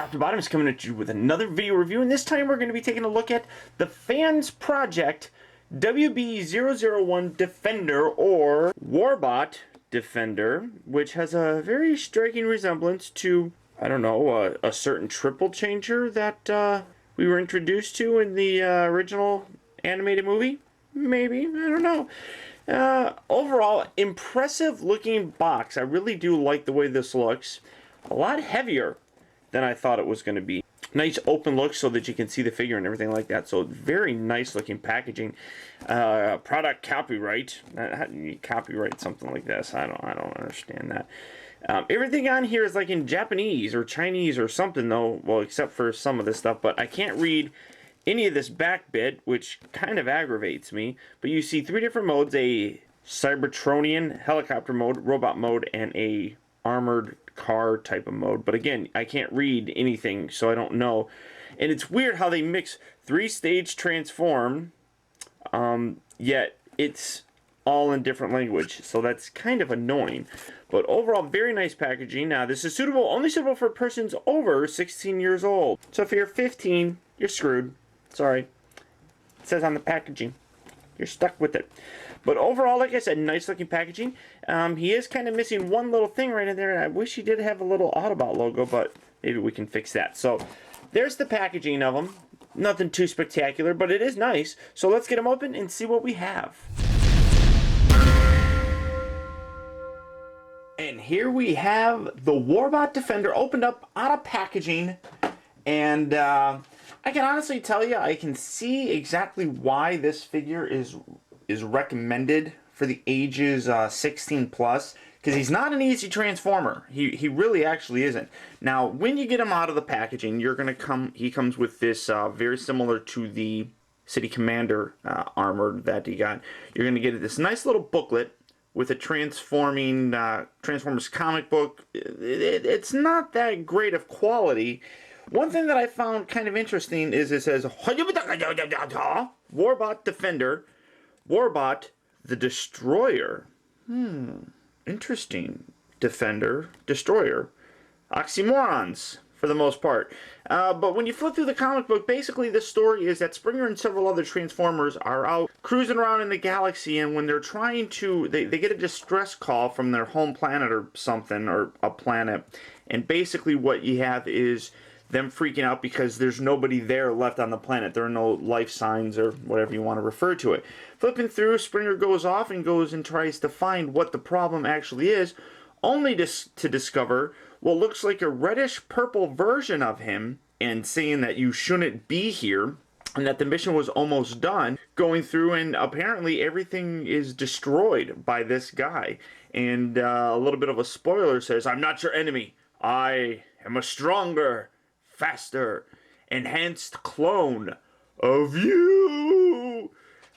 Top to Bottom is coming at you with another video review, and this time we're going to be taking a look at the Fansproject WB001 Defender, or Warbot Defender, which has a very striking resemblance to, I don't know, a certain triple changer that we were introduced to in the original animated movie? Maybe, I don't know. Overall, impressive looking box. I really do like the way this looks. A lot heavier than I thought it was going to be. Nice open look so that you can see the figure and everything like that. So very nice looking packaging. Product copyright. How do you copyright something like this? I don't understand that. Everything on here is like in Japanese or Chinese or something though. Well, except for some of this stuff, but I can't read any of this back bit, which kind of aggravates me. But you see three different modes: a Cybertronian helicopter mode, robot mode, and a armored car type of mode. But again, I can't read anything, so I don't know. And it's weird how they mix three-stage transform, yet it's all in different language, so that's kind of annoying. But overall, very nice packaging. Now, this is only suitable for persons over 16 years old. So if you're 15, you're screwed. Sorry. It says on the packaging. You're stuck with it. But overall, like I said, nice looking packaging. He is kind of missing one little thing right in there, and I wish he did have a little Autobot logo, but maybe we can fix that. So there's the packaging of him. Nothing too spectacular, but it is nice. So let's get him open and see what we have. And here we have the Warbot Defender opened up out of packaging, and I can honestly tell you, I can see exactly why this figure is recommended for the ages 16 plus, because he's not an easy transformer. He really actually isn't. Now, when you get him out of the packaging, he comes with this very similar to the City Commander armor that he got. You're gonna get this nice little booklet with a Transformers comic book. It's not that great of quality. One thing that I found kind of interesting is it says Warbot Defender, Warbot the Destroyer. Interesting. Defender, Destroyer. Oxymorons, for the most part. But when you flip through the comic book, basically the story is that Springer and several other Transformers are out cruising around in the galaxy, and when they're trying to, they get a distress call from their home planet or something, or a planet, and basically what you have is them freaking out because there's nobody there left on the planet. There are no life signs or whatever you want to refer to it. Flipping through, Springer goes off and goes and tries to find what the problem actually is, only to discover what looks like a reddish-purple version of him, and saying that you shouldn't be here, and that the mission was almost done, going through, and apparently everything is destroyed by this guy. And a little bit of a spoiler says, "I'm not your enemy. I am a stronger, faster, enhanced clone of you."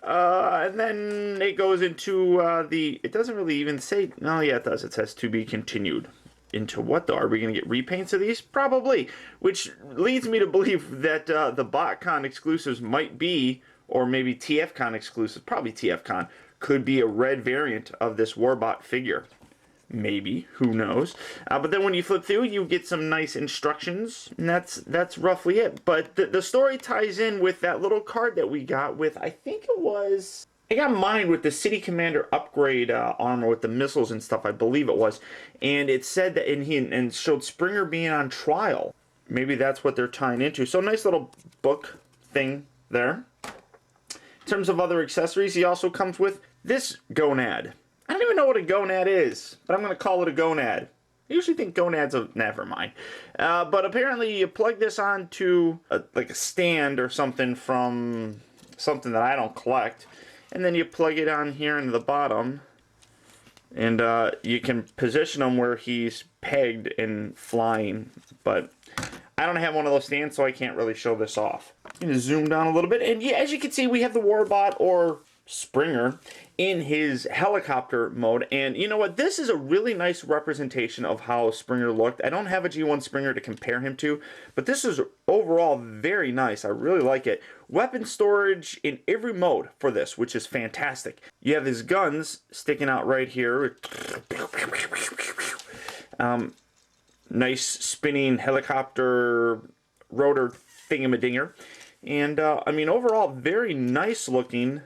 And then it goes into it doesn't really even say, no, yeah, it does. It says to be continued. Into what though? Are we going to get repaints of these? Probably. Which leads me to believe that the BotCon exclusives might be, or maybe TFCon exclusives, probably TFCon, could be a red variant of this Warbot figure. Maybe, who knows. But then when you flip through, you get some nice instructions, and that's roughly it. But the story ties in with that little card that we got with, I think it was, I got mine with the City Commander upgrade armor with the missiles and stuff, I believe it was. And it said that, and showed Springer being on trial. Maybe that's what they're tying into. So nice little book thing there. In terms of other accessories, he also comes with this gonad. I don't even know what a gonad is, but I'm going to call it a gonad. I usually think gonads are, never mind. But apparently you plug this onto like a stand or something from something that I don't collect. And then you plug it on here into the bottom. And you can position him where he's pegged and flying. But I don't have one of those stands, so I can't really show this off. I'm going to zoom down a little bit. And yeah, as you can see, we have the Warbot, or Springer, in his helicopter mode. And you know what? This is a really nice representation of how Springer looked. I don't have a G1 Springer to compare him to, but this is overall very nice. I really like it. Weapon storage in every mode for this, which is fantastic. You have his guns sticking out right here. nice spinning helicopter rotor thingamadinger. And I mean, overall, very nice looking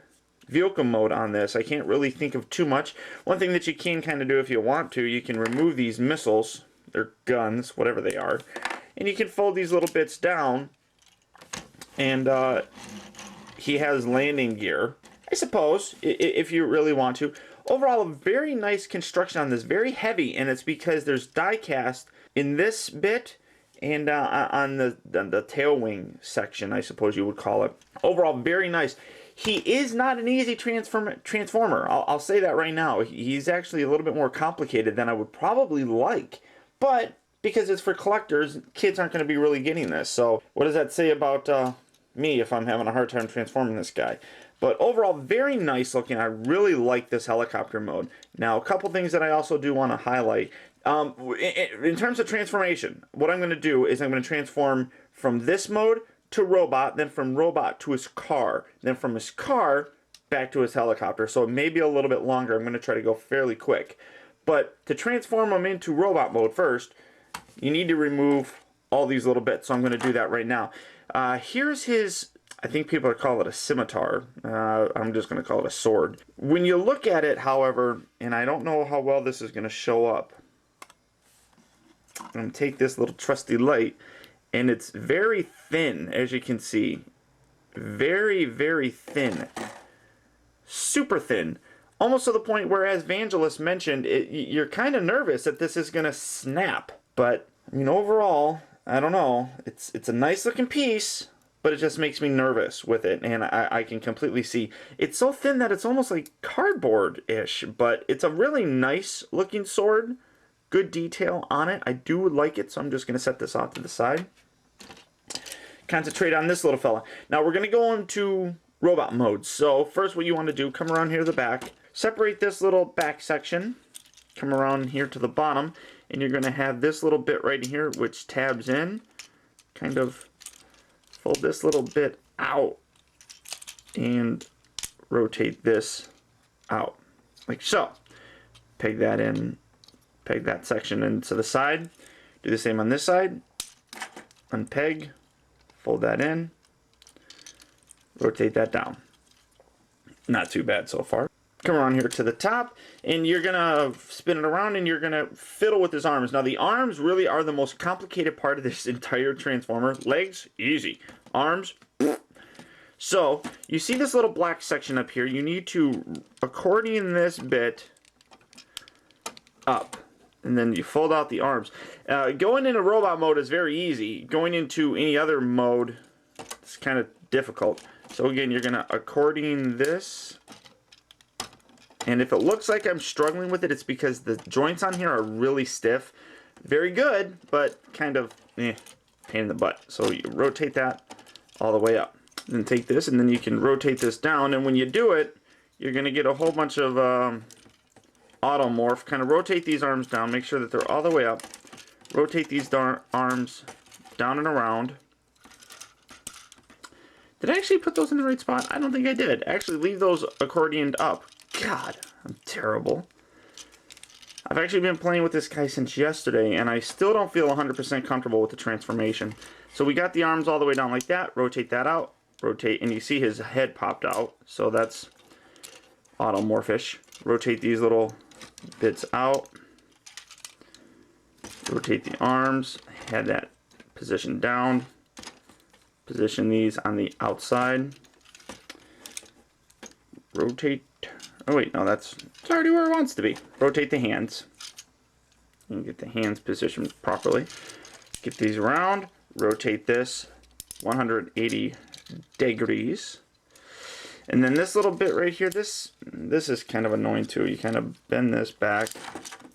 vehicle mode on this. I can't really think of too much. One thing that you can kind of do if you want to, you can remove these missiles, or guns, whatever they are, and you can fold these little bits down, and he has landing gear, I suppose, if you really want to. Overall, a very nice construction on this, very heavy, and it's because there's die cast in this bit and on the tail wing section, I suppose you would call it. Overall, very nice. He is not an easy transformer. I'll say that right now. He's actually a little bit more complicated than I would probably like. But because it's for collectors, kids aren't going to be really getting this. So what does that say about me if I'm having a hard time transforming this guy? But overall, very nice looking. I really like this helicopter mode. Now, a couple things that I also do want to highlight. In terms of transformation, what I'm going to do is I'm going to transform from this mode to robot, then from robot to his car, then from his car back to his helicopter. So it may be a little bit longer. I'm going to try to go fairly quick. But to transform him into robot mode first, you need to remove all these little bits. So I'm going to do that right now. Here's his, I think people call it a scimitar. I'm just going to call it a sword. When you look at it, however, and I don't know how well this is going to show up, I'm going to take this little trusty light, and it's very thin, as you can see. Very, very thin. Super thin. Almost to the point where, as Vangelis mentioned, you're kind of nervous that this is going to snap. But, I mean, overall, I don't know. It's a nice looking piece, but it just makes me nervous with it. And I can completely see. It's so thin that it's almost like cardboard-ish. But it's a really nice looking sword. Good detail on it. I do like it, so I'm just going to set this off to the side. Concentrate on this little fella. Now we're going to go into robot mode. So first what you want to do, come around here to the back. Separate this little back section. Come around here to the bottom. And you're going to have this little bit right here, which tabs in. Kind of fold this little bit out. And rotate this out. Like so. Peg that in. Peg that section into the side. Do the same on this side. Unpeg. Fold that in. Rotate that down. Not too bad so far. Come around here to the top, and you're going to spin it around, and you're going to fiddle with his arms. Now, the arms really are the most complicated part of this entire transformer. Legs, easy. Arms, so, you see this little black section up here. You need to accordion this bit up. And then you fold out the arms. Going into robot mode is very easy. Going into any other mode, it's kind of difficult. So again, you're going to accordion this. And if it looks like I'm struggling with it, it's because the joints on here are really stiff. Very good, but kind of pain in the butt. So you rotate that all the way up. Then take this, and then you can rotate this down. And when you do it, you're going to get a whole bunch of automorph. Kind of rotate these arms down, make sure that they're all the way up. Rotate these arms down and around. Did I actually put those in the right spot? I don't think I did. Actually, leave those accordioned up. God, I'm terrible. I've actually been playing with this guy since yesterday, and I still don't feel 100% comfortable with the transformation. So we got the arms all the way down like that. Rotate that out. Rotate, and you see his head popped out. So that's automorphish. Rotate these little bits out. Rotate the arms. Had that positioned down. Position these on the outside. Rotate. Oh wait, no, that's already where it wants to be. Rotate the hands. And get the hands positioned properly. Get these around. Rotate this 180 degrees. And then this little bit right here, this is kind of annoying too. You kind of bend this back.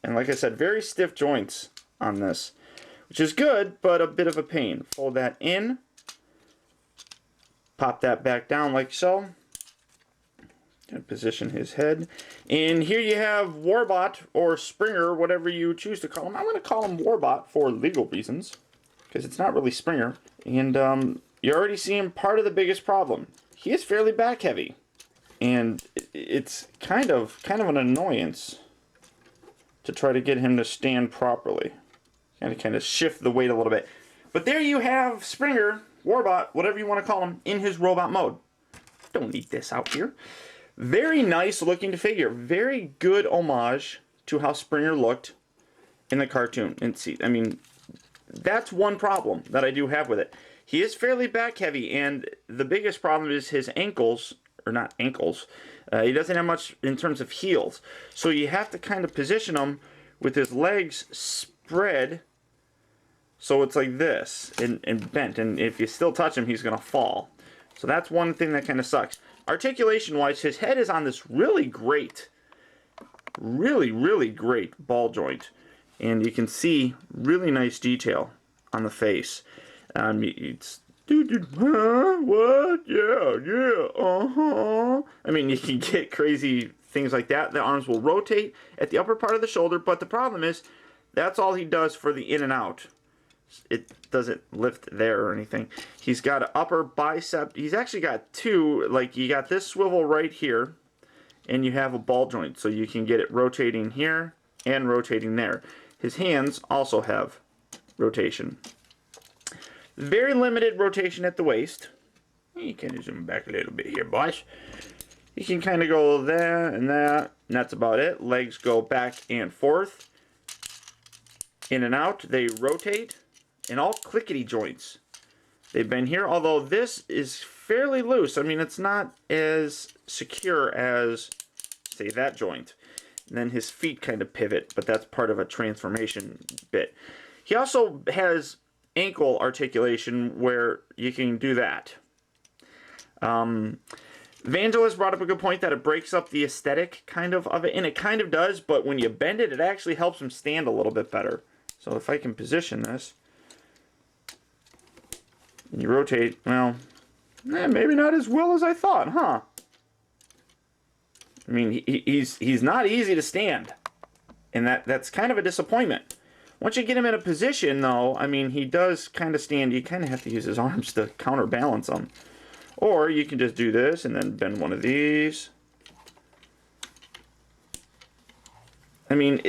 And like I said, very stiff joints on this, which is good, but a bit of a pain. Fold that in. Pop that back down like so. And position his head. And here you have Warbot, or Springer, whatever you choose to call him. I'm going to call him Warbot for legal reasons, because it's not really Springer. And you're already seeing part of the biggest problem. He is fairly back heavy, and it's kind of an annoyance to try to get him to stand properly. kind of shift the weight a little bit. But there you have Springer, Warbot, whatever you want to call him, in his robot mode. Don't need this out here. Very nice looking figure. Very good homage to how Springer looked in the cartoon. And see, I mean, that's one problem that I do have with it. He is fairly back heavy, and the biggest problem is his ankles, or not ankles. He doesn't have much in terms of heels. So you have to kind of position him with his legs spread so it's like this and bent. And if you still touch him, he's going to fall. So that's one thing that kind of sucks. Articulation-wise, his head is on this really great ball joint. And you can see really nice detail on the face. It's huh? What? Yeah, uh-huh. I mean, you can get crazy things like that. The arms will rotate at the upper part of the shoulder, but the problem is that's all he does for the in and out. It doesn't lift there or anything. He's got an upper bicep. He's actually got two, like you got this swivel right here, and you have a ball joint, so you can get it rotating here and rotating there. His hands also have rotation. Very limited rotation at the waist. You can zoom back a little bit here, boys. You can kind of go there and that, and that's about it. Legs go back and forth, in and out. They rotate, and all clickety joints. They've been here, although this is fairly loose. I mean, it's not as secure as, say, that joint. And then his feet kind of pivot, but that's part of a transformation bit. He also has ankle articulation where you can do that. Vangelis brought up a good point that it breaks up the aesthetic kind of it, and it kind of does, but when you bend it, it actually helps him stand a little bit better. So if I can position this, and you rotate, well, maybe not as well as I thought, huh? I mean, he's not easy to stand, and that's kind of a disappointment. Once you get him in a position, though, I mean, he does kind of stand. You kind of have to use his arms to counterbalance him. Or you can just do this and then bend one of these. I mean,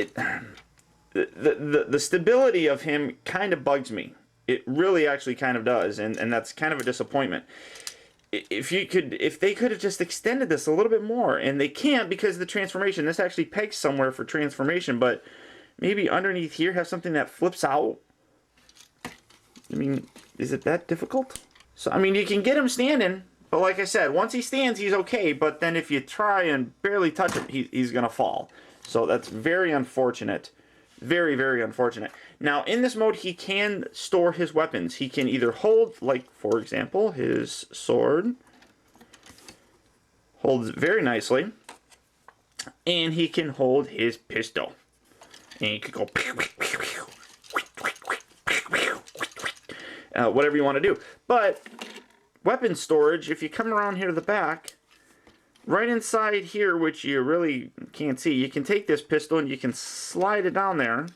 the stability of him kind of bugs me. It really actually kind of does, and that's kind of a disappointment. If they could have just extended this a little bit more, and they can't because of the transformation. This actually pegs somewhere for transformation, but maybe underneath here have something that flips out. I mean, is it that difficult? So, I mean, you can get him standing, but like I said, once he stands, he's okay. But then if you try and barely touch him, he's going to fall. So that's very unfortunate. Very, very unfortunate. Now, in this mode, he can store his weapons. He can either hold, like, for example, his sword. Holds it very nicely. And he can hold his pistol. And he can go whatever you want to do. But weapon storage, if you come around here to the back, right inside here, which you really can't see, you can take this pistol and you can slide it down there,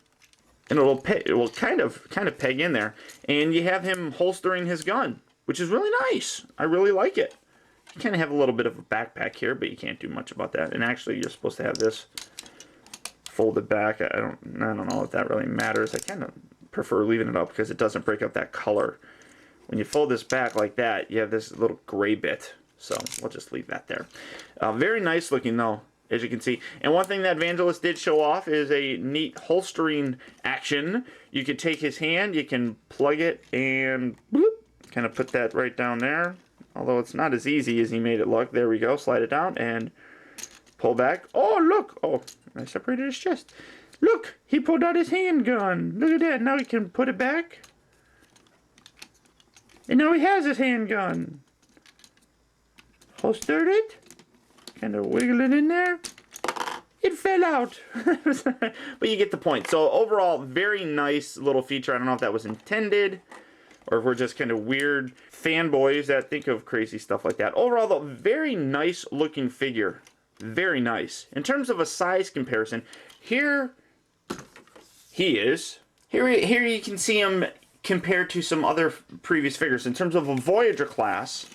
and it will kind of peg in there, and you have him holstering his gun, which is really nice. I really like it. You kind of have a little bit of a backpack here, but you can't do much about that. And actually, you're supposed to have this folded back. I don't know if that really matters. I kind of prefer leaving it up because it doesn't break up that color. When you fold this back like that, you have this little gray bit. So we'll just leave that there. Very nice looking though, as you can see. And one thing that Vangelis did show off is a neat holstering action. You can take his hand, you can plug it and bloop, kind of put that right down there. Although it's not as easy as he made it look. There we go. Slide it down and pull back. Oh, look. Oh, I separated his chest. Look, he pulled out his handgun. Look at that. Now he can put it back. And now he has his handgun. Holstered it. Kind of wiggle it in there. It fell out. But you get the point. So overall, very nice little feature. I don't know if that was intended or if we're just kind of weird fanboys that think of crazy stuff like that. Overall, though, very nice looking figure. Very nice. In terms of a size comparison, here he is. Here you can see him compared to some other previous figures. In terms of a Voyager class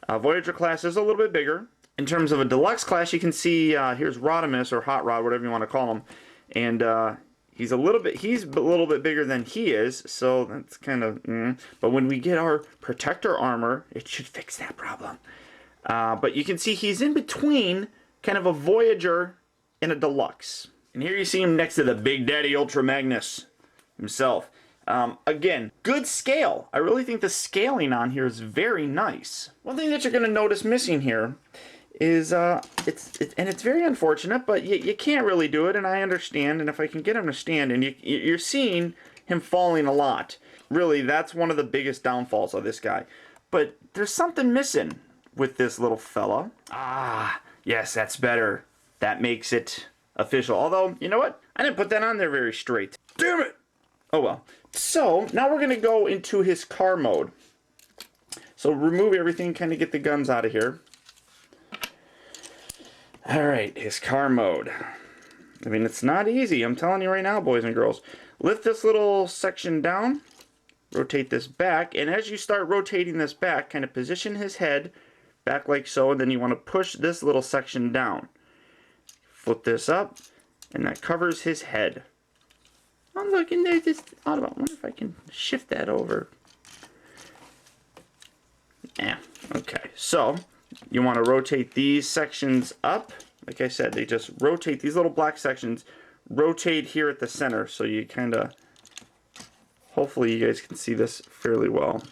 is a little bit bigger. In terms of a deluxe class, you can see here's Rodimus, or Hot Rod, whatever you want to call him. And He's a little bit bigger than he is, so that's kind of. But when we get our protector armor, it should fix that problem. But you can see he's in between kind of a Voyager and a Deluxe. And here you see him next to the Big Daddy Ultra Magnus himself. Again, good scale. I really think the scaling on here is very nice. One thing that you're going to notice missing here is, it's very unfortunate, but you can't really do it, and I understand, and if I can get him to stand, and you're seeing him falling a lot. Really, that's one of the biggest downfalls of this guy. But there's something missing with this little fella. Ah, yes, that's better. That makes it official. Although, you know what? I didn't put that on there very straight. Damn it! Oh well. So, now we're going to go into his car mode. So, remove everything, kind of get the guns out of here. Alright, his car mode. I mean, it's not easy. I'm telling you right now, boys and girls. Lift this little section down. Rotate this back. And as you start rotating this back, kind of position his head back like so. And then you want to push this little section down. Flip this up. And that covers his head. Oh, look, and there's this Autobot. I wonder if I can shift that over. Yeah, okay. So, you want to rotate these sections up. Like I said, they just rotate these little black sections. Rotate here at the center. So you kind of, hopefully you guys can see this fairly well.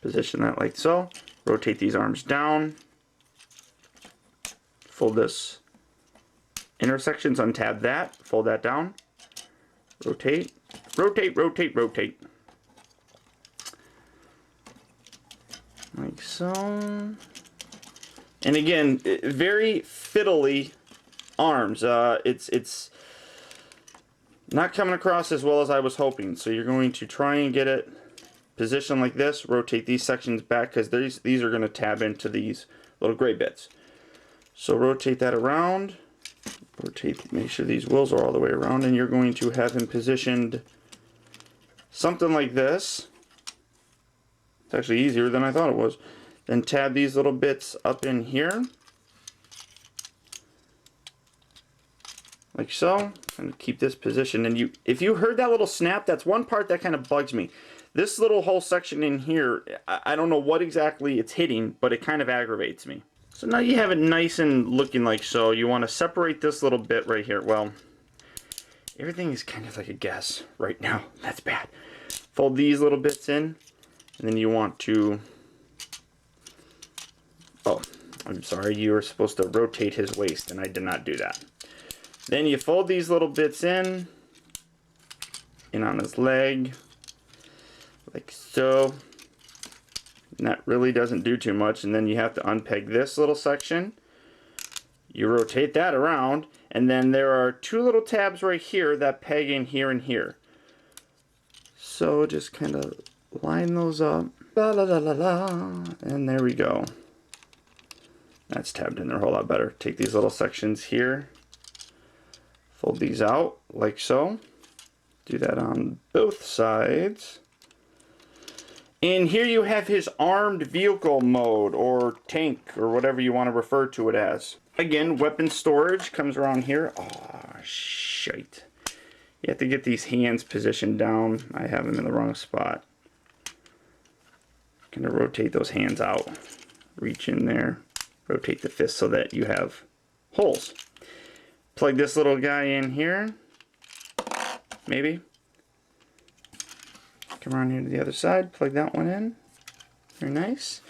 Position that like so. Rotate these arms down. Fold this intersections, untab that, fold that down, rotate, rotate, rotate, rotate. Like so. And again, very fiddly arms. It's not coming across as well as I was hoping. So you're going to try and get it positioned like this, rotate these sections back because these are going to tab into these little gray bits. So rotate that around. Rotate, make sure these wheels are all the way around, and you're going to have him positioned something like this. It's actually easier than I thought it was. Then tab these little bits up in here. Like so. And keep this position. And if you heard that little snap, that's one part that kind of bugs me. This little whole section in here, I don't know what exactly it's hitting, but it kind of aggravates me. So now you have it nice and looking like so. You want to separate this little bit right here. Well, everything is kind of like a guess right now. That's bad. Fold these little bits in. And then you want to... Oh, I'm sorry. You were supposed to rotate his waist, and I did not do that. Then you fold these little bits in on his leg. Like so. And that really doesn't do too much. And then you have to unpeg this little section. You rotate that around. And then there are two little tabs right here that peg in here and here. So just kind of line those up. La la la la la. And there we go. That's tabbed in there a whole lot better. Take these little sections here. Fold these out like so. Do that on both sides. And here you have his armed vehicle mode, or tank, or whatever you want to refer to it as. Again, weapon storage comes around here. Oh, shite. You have to get these hands positioned down. I have them in the wrong spot. Gonna rotate those hands out. Reach in there. Rotate the fist so that you have holes. Plug this little guy in here. Maybe. Come around here to the other side, plug that one in. Very nice.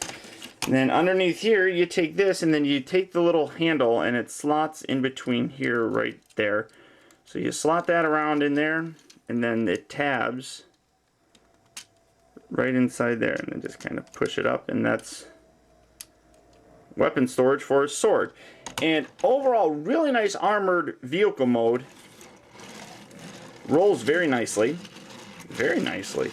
And then underneath here, you take this and then you take the little handle and it slots in between here right there. So you slot that around in there and then it tabs right inside there and then just kind of push it up, and that's weapon storage for his sword. And overall, really nice armored vehicle mode. Rolls very nicely. Very nicely.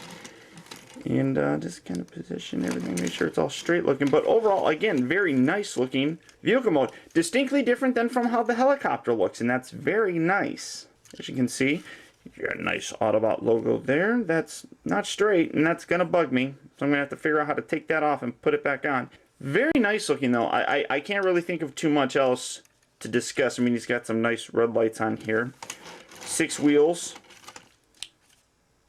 And just kind of position everything, make sure it's all straight looking. But overall, again, very nice looking vehicle mode. Distinctly different than from how the helicopter looks, and that's very nice. As you can see, you got a nice Autobot logo there. That's not straight, and that's going to bug me. So I'm going to have to figure out how to take that off and put it back on. Very nice looking, though. I can't really think of too much else to discuss. I mean, he's got some nice red lights on here. 6 wheels.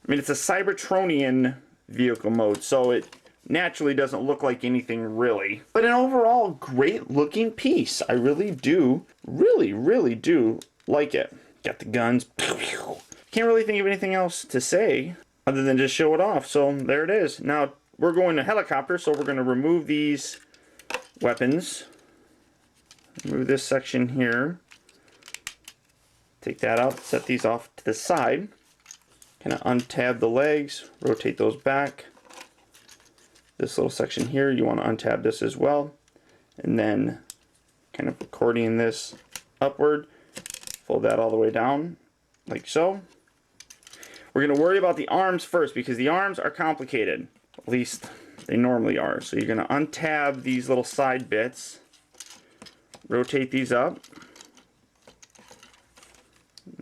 I mean, it's a Cybertronian vehicle mode, so it naturally doesn't look like anything really. But an overall great looking piece. I really do, really do like it. Got the guns. Can't really think of anything else to say other than just show it off. So there it is. Now we're going to helicopter, so we're going to remove these weapons. Remove this section here. Take that out, set these off to the side. Kind of untab the legs, rotate those back. This little section here, you want to untab this as well. And then kind of accordion this upward. Fold that all the way down, like so. We're going to worry about the arms first because the arms are complicated. At least they normally are. So you're going to untab these little side bits. Rotate these up.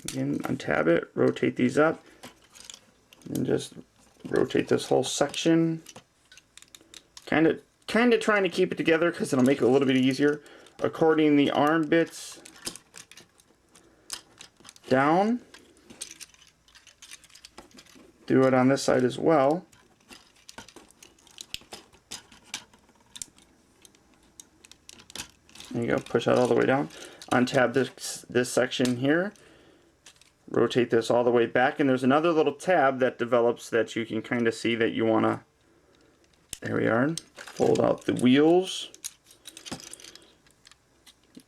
Again, untab it, rotate these up. And just rotate this whole section. Kind of trying to keep it together because it'll make it a little bit easier. According the arm bits down. Do it on this side as well. There you go. Push that all the way down. Untab this section here. Rotate this all the way back, and there's another little tab that develops that you can kind of see that you want to. There we are. Fold out the wheels.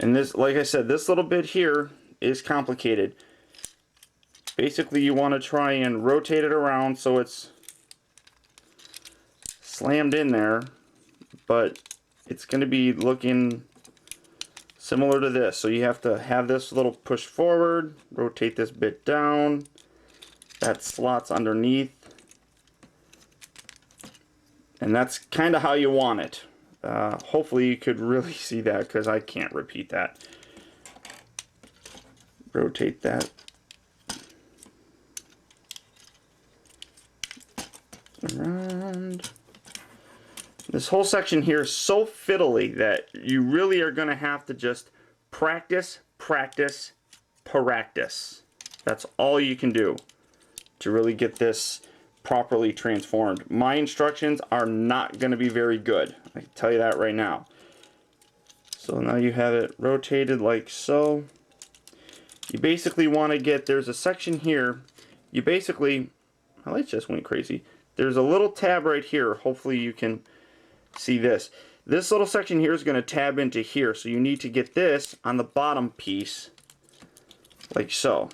And this, like I said, this little bit here is complicated. Basically, you want to try and rotate it around so it's slammed in there, but it's going to be looking similar to this. So you have to have this little push forward, rotate this bit down, that slots underneath, and that's kind of how you want it. Hopefully you could really see that because I can't repeat that. Rotate that around. This whole section here is so fiddly that you really are going to have to just practice. That's all you can do to really get this properly transformed. My instructions are not going to be very good. I can tell you that right now. So now you have it rotated like so. You basically want to get, there's a section here. You basically, my lights just went crazy. There's a little tab right here. Hopefully you can see this. This little section here is going to tab into here, so you need to get this on the bottom piece, like so.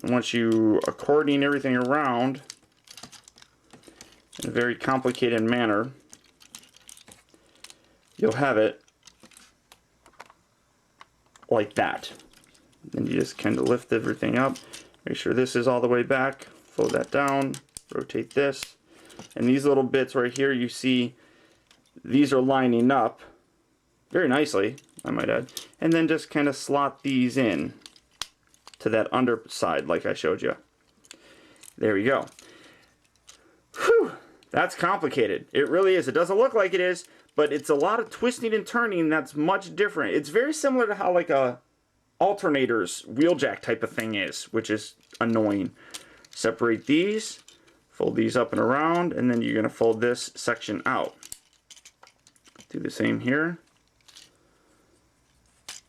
And once you accordion everything around in a very complicated manner, you'll have it like that. Then you just kind of lift everything up. Make sure this is all the way back. Fold that down. Rotate this. And these little bits right here, you see these are lining up very nicely, I might add. And then just kind of slot these in to that underside like I showed you. There we go. Whew, that's complicated. It really is. It doesn't look like it is, but it's a lot of twisting and turning that's much different. It's very similar to how like a alternator's wheeljack type of thing is, which is annoying. Separate these, fold these up and around, and then you're going to fold this section out. Do the same here.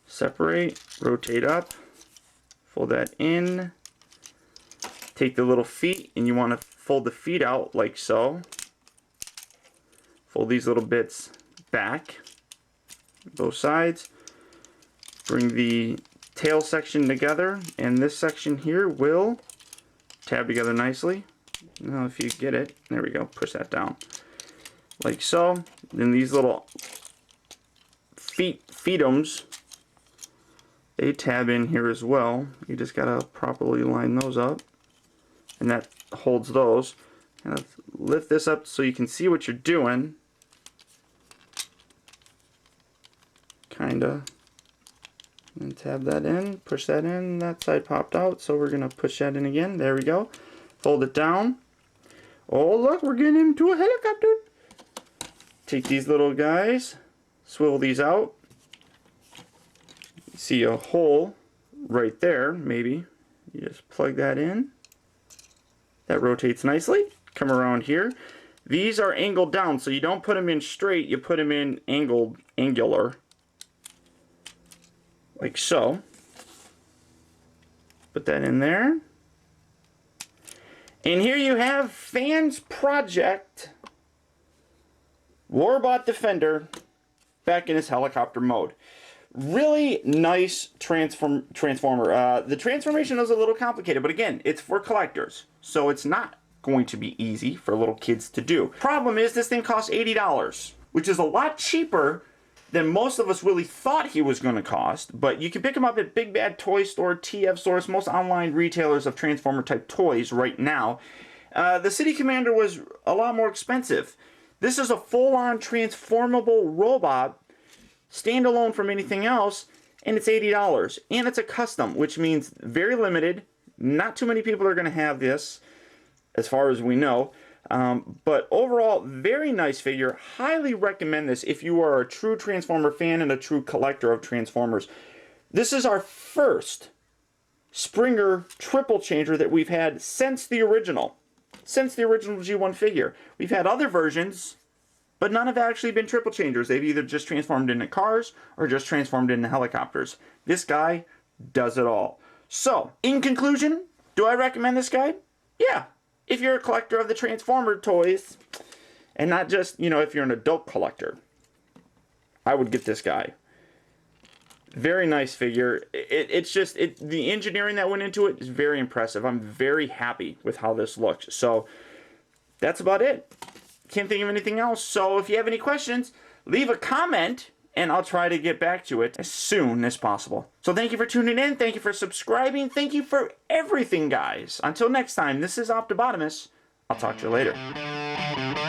Separate, rotate up, fold that in. Take the little feet and you want to fold the feet out like so. Fold these little bits back, both sides. Bring the tail section together, and this section here will tab together nicely. Now if you get it, there we go, push that down. Like so. Then these little feetums, they tab in here as well. You just gotta properly line those up, and that holds those. And lift this up so you can see what you're doing. Kinda. And tab that in, push that in. That side popped out, so we're gonna push that in again. There we go. Fold it down. Oh look, we're getting into a helicopter. Take these little guys, swivel these out, See a hole right there, maybe. You just plug that in. That rotates nicely. Come around here. These are angled down, so you don't put them in straight, you put them in angular. Like so. Put that in there. And here you have Fansproject Warbot Defender back in his helicopter mode. Really nice transformer. The transformation is a little complicated, but again, it's for collectors, so it's not going to be easy for little kids to do. Problem is, this thing costs $80, which is a lot cheaper than most of us really thought he was going to cost, but you can pick him up at Big Bad Toy Store, TF Stores, most online retailers of Transformer type toys right now. The City Commander was a lot more expensive. This is a full-on transformable robot, standalone from anything else, and it's $80. And it's a custom, which means very limited. Not too many people are going to have this, as far as we know. But overall, very nice figure. Highly recommend this if you are a true Transformer fan and a true collector of Transformers. This is our first Springer triple changer that we've had since the original. Since the original G1 figure. We've had other versions, but none have actually been triple changers. They've either just transformed into cars or just transformed into helicopters. This guy does it all. So, in conclusion, do I recommend this guy? Yeah. If you're a collector of the Transformer toys, and not just, you know, if you're an adult collector, I would get this guy. Very nice figure. It's just, the engineering that went into it is very impressive. I'm very happy with how this looks. So, that's about it. Can't think of anything else. So, if you have any questions, leave a comment, and I'll try to get back to it as soon as possible. So thank you for tuning in. Thank you for subscribing. Thank you for everything, guys. Until next time, this is Optibotimus. I'll talk to you later.